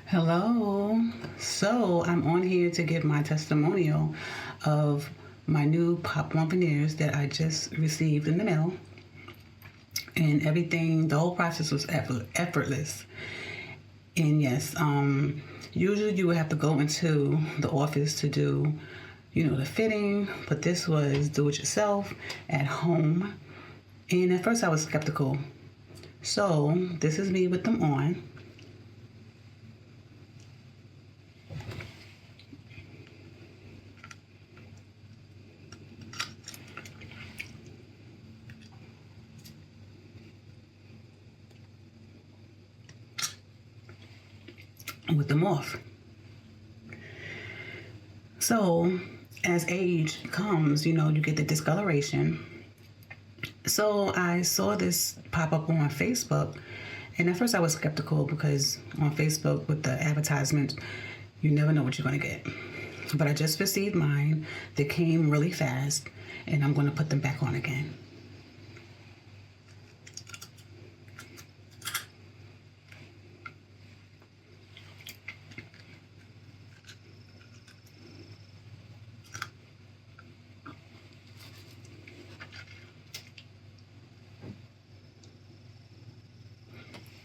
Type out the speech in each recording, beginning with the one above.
Hello. So I'm on here to give my testimonial of my new Pop One Veneers that I just received in the mail. And everything, the whole process was effortless. And yes, usually you would have to go into the office to do, the fitting, but this was do it yourself at home. And at first I was skeptical. So this is me with them on. With them off. So as age comes, you get the discoloration. So I saw this pop up on Facebook, and at first I was skeptical because on Facebook with the advertisements, you never know what you're going to get. But I just received mine. They came really fast, and I'm going to put them back on again.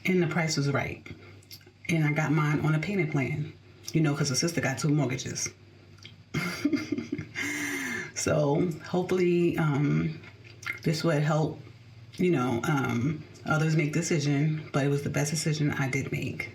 And the price was right. And I got mine on a payment plan, because the sister got 2 mortgages. So hopefully this would help, others make decision, but it was the best decision I did make.